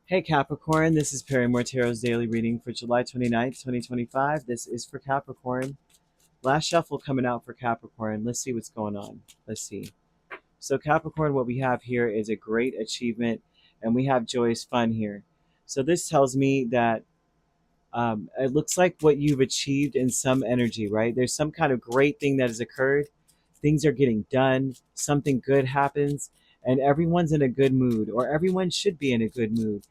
Hey Capricorn, this is Perrymore Tarot's daily reading for July 29th, 2025. This is for Capricorn. Last shuffle coming out for Capricorn. Let's see what's going on. Let's see. So Capricorn, what we have here is a great achievement, and we have joyous fun here. So this tells me that it looks like what you've achieved in some energy, right? There's some kind of great thing that has occurred. Things are getting done. Something good happens, and everyone's in a good mood, or everyone should be in a good mood.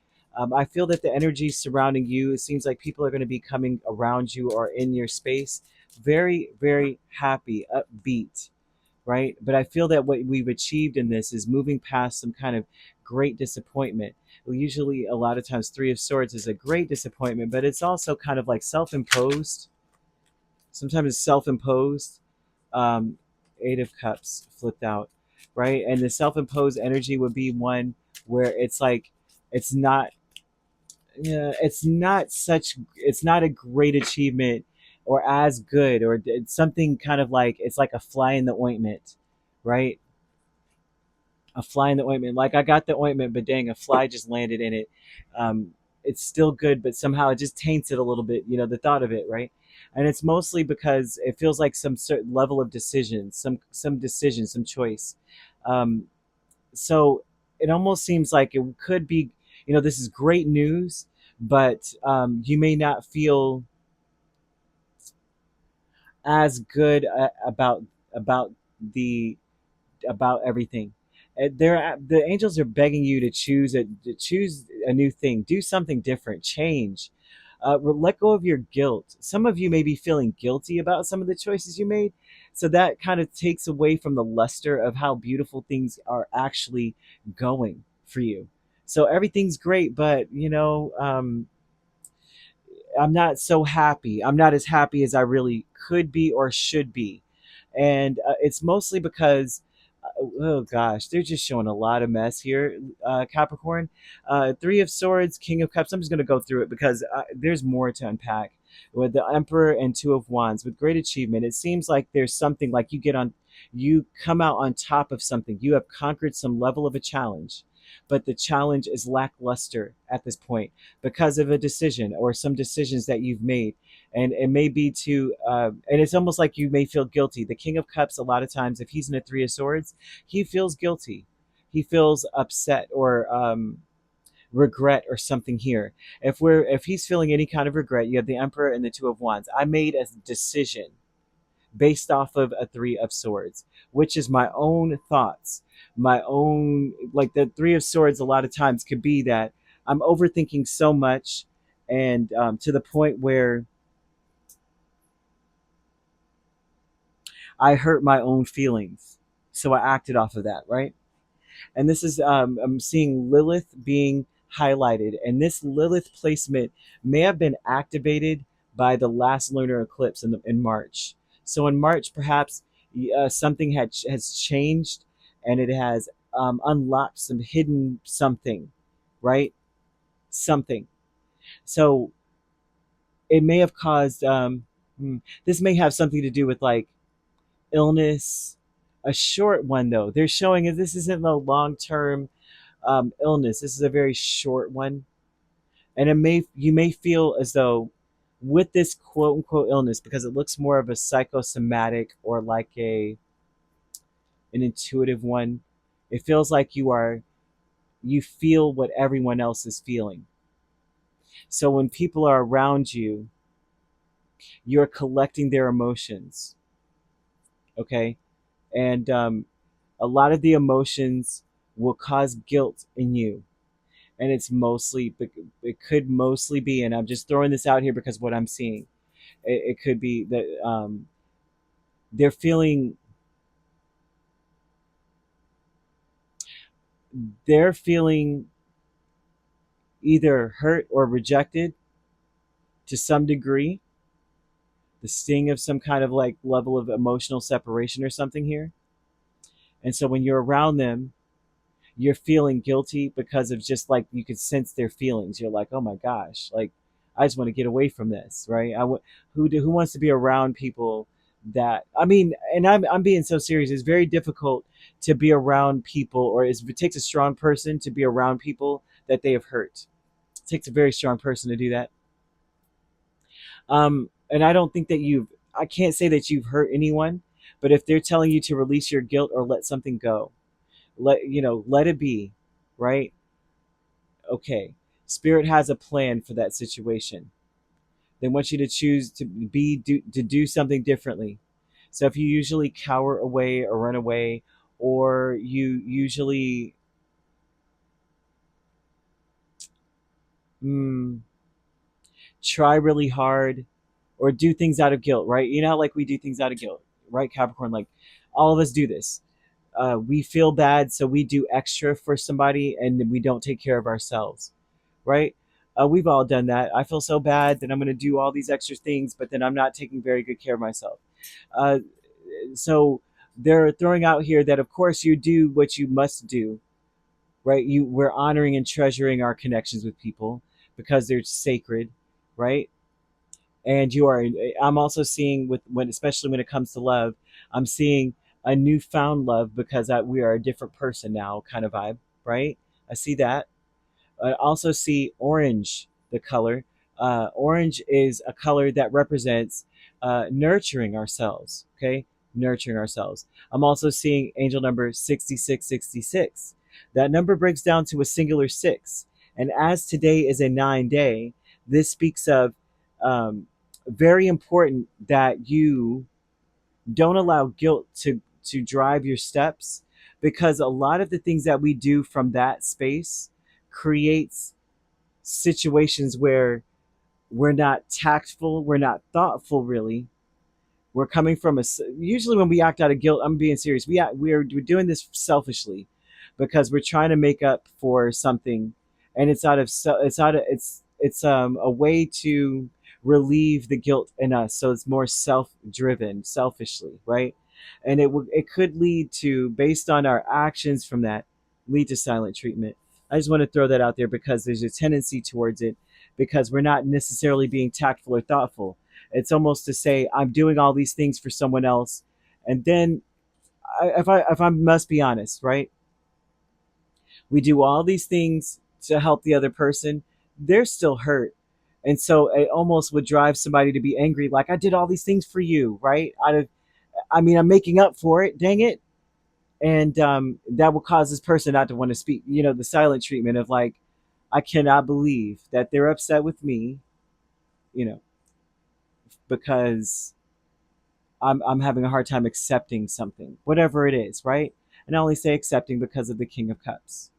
I feel that the energy surrounding you, it seems like people are going to be coming around you or in your space, very, very happy, upbeat, right? But I feel that what we've achieved in this is moving past some kind of great disappointment. Well, usually, a lot of times, Three of Swords is a great disappointment, but it's also kind of like self imposed. Sometimes it's self imposed. Um, Eight of Cups flipped out, right? And the self imposed energy would be one where it's like, it's not yeah, it's not a great achievement or as good, or it's something kind of like it's like a fly in the ointment, right? A fly in the ointment. Like I got the ointment, but dang, a fly just landed in it. Um, it's still good, but somehow it just taints it a little bit, the thought of it, right? And it's mostly because it feels like some certain level of decision, some decision, some choice. Um, so it almost seems like it could be, this is great news, but you may not feel as good about the about everything. The angels are begging you to choose a new thing, do something different, change. Let go of your guilt. Some of you may be feeling guilty about some of the choices you made, so that kind of takes away from the luster of how beautiful things are actually going for you. So everything's great, but I'm not so happy. I'm not as happy as I really could be or should be. And it's mostly because, oh gosh, they're just showing a lot of mess here, Capricorn. Three of Swords, King of Cups. I'm just going to go through it because there's more to unpack. With the Emperor and Two of Wands, with great achievement, it seems like there's something like you come out on top of something. You have conquered some level of a challenge, but the challenge is lackluster at this point because of a decision or some decisions that you've made. And it may be and it's almost like you may feel guilty. The King of Cups, a lot of times, if he's in a Three of Swords, he feels guilty. He feels upset or regret or something here. If he's feeling any kind of regret, you have the Emperor and the Two of Wands. I made a decision based off of a Three of Swords, which is my own thoughts, my own, like the Three of Swords a lot of times could be that I'm overthinking so much, and to the point where I hurt my own feelings. So I acted off of that, right? And this is, I'm seeing Lilith being highlighted. And this Lilith placement may have been activated by the last lunar eclipse in March. So in March, perhaps something has changed, and it has unlocked some hidden something, right? Something. So it may have caused, this may have something to do with like illness, a short one though. They're showing that this isn't a long term illness. This is a very short one, and you may feel as though with this quote unquote illness, because it looks more of a psychosomatic or like an intuitive one. It feels like you feel what everyone else is feeling. So when people are around you, you're collecting their emotions. Okay, and a lot of the emotions will cause guilt in you, and it could mostly be, and I'm just throwing this out here because what I'm seeing, it could be that they're feeling they're feeling either hurt or rejected to some degree, the sting of some kind of like level of emotional separation or something here. And so when you're around them, you're feeling guilty because of just like you could sense their feelings. You're like, oh my gosh, like I just want to get away from this, right? Who wants to be around people that, I mean, and I'm being so serious. It's very difficult to be around people, or it takes a strong person to be around people that they have hurt. It takes a very strong person to do that. And I don't think that I can't say that you've hurt anyone, but if they're telling you to release your guilt or let something go, let it be, right? Okay. Spirit has a plan for that situation. They want you to choose to do something differently. So if you usually cower away or run away, or you usually mm, try really hard or do things out of guilt, right? You know how, like, we do things out of guilt, right, Capricorn? Like, all of us do this. We feel bad, so we do extra for somebody and we don't take care of ourselves, right? We've all done that. I feel so bad that I'm going to do all these extra things, but then I'm not taking very good care of myself. Uh, so they're throwing out here that, of course, you do what you must do, right? We're honoring and treasuring our connections with people because they're sacred, right? And you are. I'm also seeing especially when it comes to love, I'm seeing a newfound love because we are a different person now, kind of vibe, right? I see that. I also see orange, the color. Orange is a color that represents nurturing ourselves, okay? Nurturing ourselves. I'm also seeing angel number 6666. That number breaks down to a singular six. And as today is a 9 day, this speaks of um, very important that you don't allow guilt to drive your steps, because a lot of the things that we do from that space creates situations where we're not tactful, we're not thoughtful, really. We're coming from usually when we act out of guilt, I'm being serious, we're doing this selfishly because we're trying to make up for something, and it's a way to relieve the guilt in us, so it's more self-driven, selfishly, right? And it could lead to, based on our actions from that, lead to silent treatment. I just want to throw that out there because there's a tendency towards it, because we're not necessarily being tactful or thoughtful. It's almost to say, I'm doing all these things for someone else, and then if I must be honest, right? We do all these things to help the other person. They're still hurt, and so it almost would drive somebody to be angry. Like, I did all these things for you, right? I mean, I'm making up for it. Dang it! And that will cause this person not to want to speak. The silent treatment of, like, I cannot believe that they're upset with me. You know, because I'm having a hard time accepting something, whatever it is, right? And I only say accepting because of the King of Cups.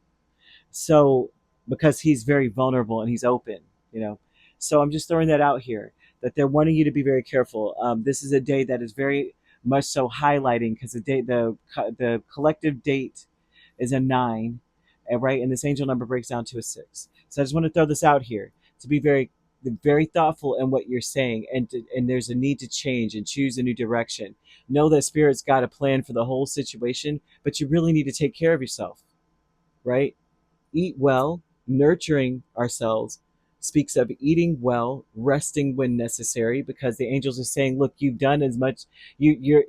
So, because he's very vulnerable and he's open, you know. So I'm just throwing that out here, that they're wanting you to be very careful. This is a day that is very much so highlighting, because the collective date is a 9, and right, and this angel number breaks down to a 6. So I just want to throw this out here to be very thoughtful in what you're saying, and there's a need to change and choose a new direction. Know that Spirit's got a plan for the whole situation, but you really need to take care of yourself, right? Eat well. Nurturing ourselves speaks of eating well, resting when necessary, because the angels are saying, look, you've done as much. You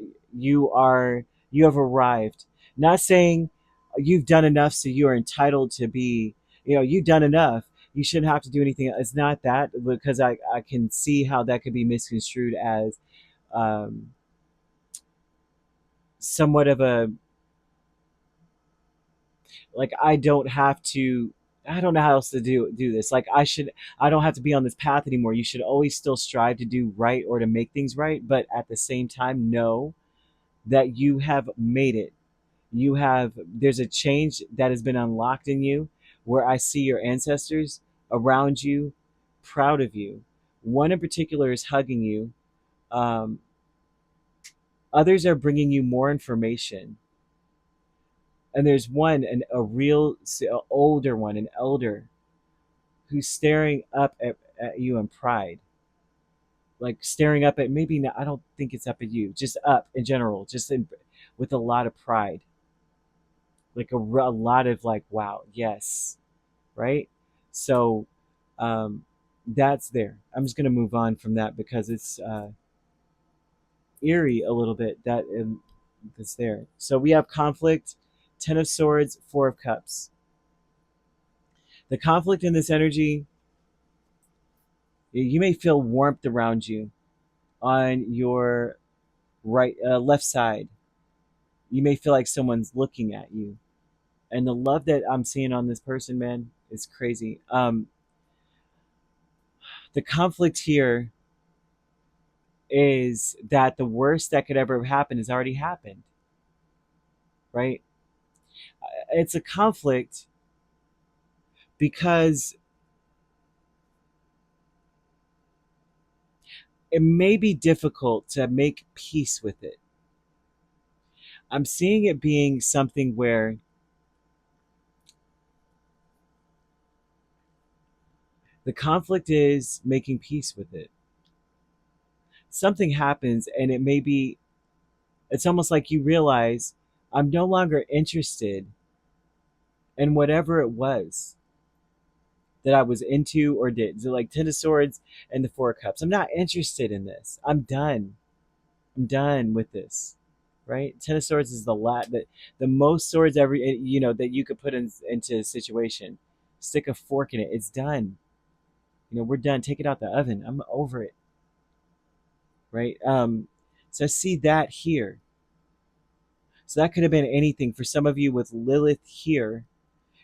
have arrived. Not saying you've done enough, so you are entitled to be, you've done enough, you shouldn't have to do anything. It's not that, because I can see how that could be misconstrued as um, somewhat of a, like, I don't know how else to do this. Like, I don't have to be on this path anymore. You should always still strive to do right or to make things right, but at the same time know that you have made it. There's a change that has been unlocked in you, where I see your ancestors around you, proud of you. One in particular is hugging you. Um, Others are bringing you more information, and there's one, a real older one, an elder, who's staring up at you in pride, like staring up at, maybe not, I don't think it's up at you, just up in general, with a lot of pride, like a lot of, like, wow, yes, right? So that's there. I'm just going to move on from that because it's eerie a little bit, that's there. So we have conflict, 10 of Swords, 4 of Cups. The conflict in this energy You may feel warmth around you on your left side. You may feel like someone's looking at you, and the love that I'm seeing on this person, man, is crazy. The conflict here is that the worst that could ever happen has already happened, right? It's a conflict because it may be difficult to make peace with it. I'm seeing it being something where the conflict is making peace with it. Something happens, and it may be, it's almost like you realize I'm no longer interested in whatever it was that I was into or did. So like Ten of Swords and the Four of Cups. I'm not interested in this. I'm done. I'm done with this. Right? Ten of Swords is the most swords that you could put into a situation. Stick a fork in it. It's done. We're done. Take it out the oven. I'm over it. Right? So I see that here. So that could have been anything for some of you with Lilith here.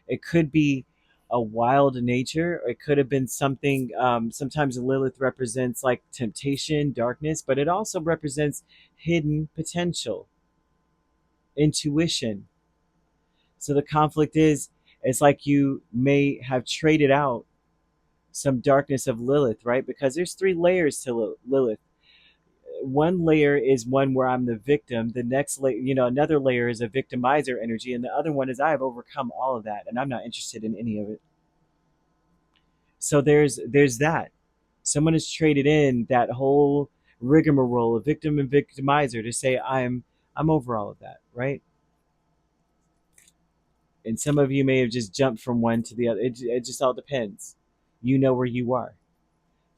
It could be a wild nature, or it could have been something. Sometimes Lilith represents like temptation, darkness, but it also represents hidden potential, intuition. So the conflict is, it's like you may have traded out some darkness of Lilith, right? Because there's three layers to Lilith. One layer is one where I'm the victim. The next layer, another layer is a victimizer energy, and the other one is I have overcome all of that, and I'm not interested in any of it. So there's that. Someone has traded in that whole rigmarole of victim and victimizer to say I'm over all of that, right? And some of you may have just jumped from one to the other. It just all depends. You know where you are.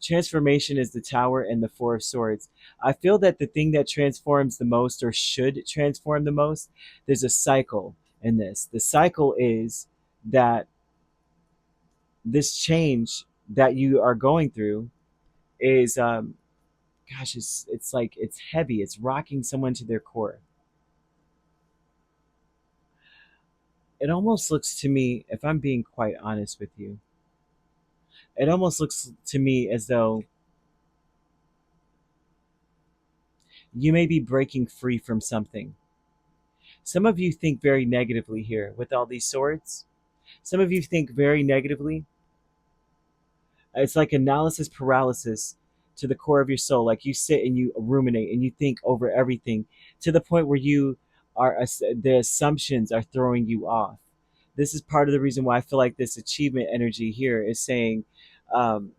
Transformation is the Tower and the Four of Swords. I feel that the thing that transforms the most, or should transform the most, there's a cycle in this. The cycle is that this change that you are going through is, gosh, it's like it's heavy. It's rocking someone to their core. It almost looks to me, if I'm being quite honest with you, it almost looks to me as though you may be breaking free from something. Some of you think very negatively here with all these swords. Some of you think very negatively. It's like analysis paralysis to the core of your soul. Like you sit and you ruminate and you think over everything to the point where the assumptions are throwing you off. This is part of the reason why I feel like this achievement energy here is saying, um,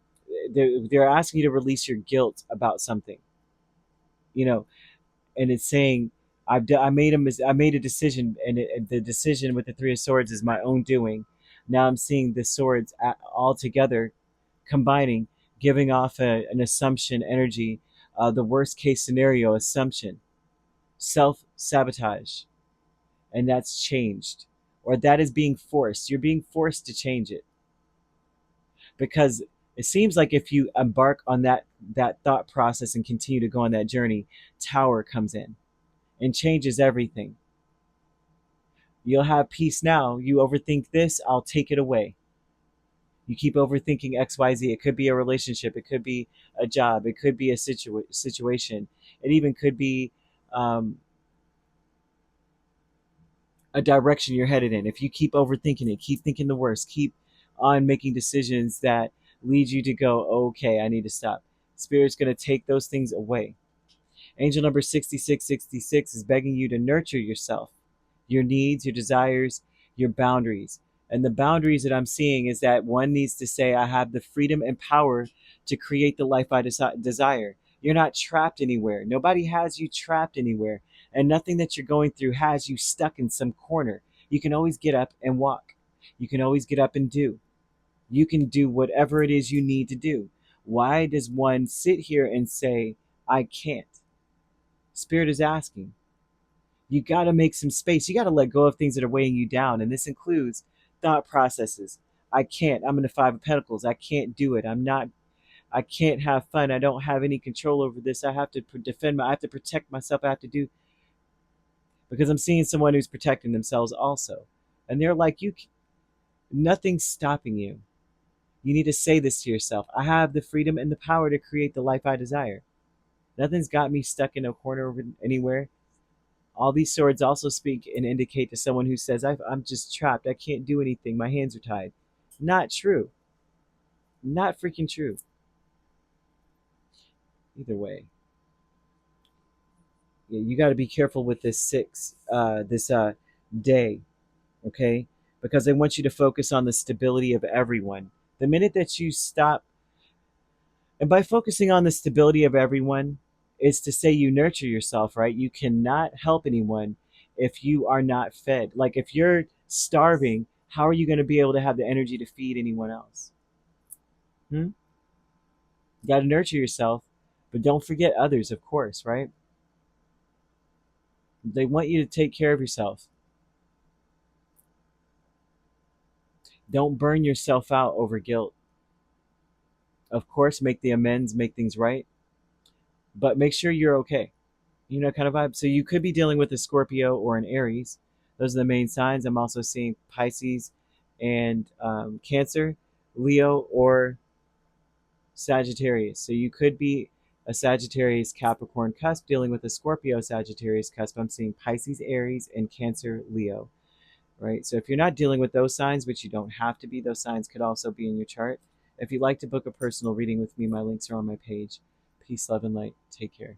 they're asking you to release your guilt about something, you know, and it's saying, I made a decision, and the decision with the Three of Swords is my own doing. Now I'm seeing the swords all together, combining, giving off an assumption energy, the worst case scenario assumption, self sabotage, and that's changed, or that is being forced. You're being forced to change it because it seems like if you embark on that thought process and continue to go on that journey, Tower comes in and changes everything. You'll have peace now. You overthink this, I'll take it away. You keep overthinking XYZ. It could be a relationship. It could be a job. It could be a situation. It even could be a direction you're headed in. If you keep overthinking it, keep thinking the worst, keep on making decisions that lead you to go, okay, I need to stop. Spirit's going to take those things away. Angel number 6666 is begging you to nurture yourself, your needs, your desires, your boundaries. And the boundaries that I'm seeing is that one needs to say, I have the freedom and power to create the life I desire. You're not trapped anywhere. Nobody has you trapped anywhere. And nothing that you're going through has you stuck in some corner. You can always get up and walk. You can always get up and do. You can do whatever it is you need to do. Why does one sit here and say, I can't? Spirit is asking. You got to make some space. You got to let go of things that are weighing you down. And this includes thought processes. I can't. I'm in the Five of Pentacles. I can't do it. I'm not. I can't have fun. I don't have any control over this. I have to defend I have to protect myself. I have to do, because I'm seeing someone who's protecting themselves also. And they're like, nothing's stopping you. You need to say this to yourself. I have the freedom and the power to create the life I desire. Nothing's got me stuck in a corner anywhere. All these swords also speak and indicate to someone who says, I'm just trapped. I can't do anything. My hands are tied. Not true. Not freaking true. Either way. Yeah, you got to be careful with this day, okay? Because they want you to focus on the stability of everyone. The minute that you stop, and by focusing on the stability of everyone, is to say you nurture yourself, right? You cannot help anyone if you are not fed. Like if you're starving, how are you going to be able to have the energy to feed anyone else? You got to nurture yourself, but don't forget others, of course, right? They want you to take care of yourself. Don't burn yourself out over guilt. Of course, make the amends, make things right, but make sure you're okay. You know, kind of vibe. So you could be dealing with a Scorpio or an Aries. Those are the main signs. I'm also seeing Pisces and Cancer, Leo, or Sagittarius. So you could be a Sagittarius Capricorn cusp dealing with a Scorpio Sagittarius cusp. I'm seeing Pisces, Aries, and Cancer, Leo. Right? So if you're not dealing with those signs, which you don't have to be, those signs could also be in your chart. If you'd like to book a personal reading with me, my links are on my page. Peace, love, and light. Take care.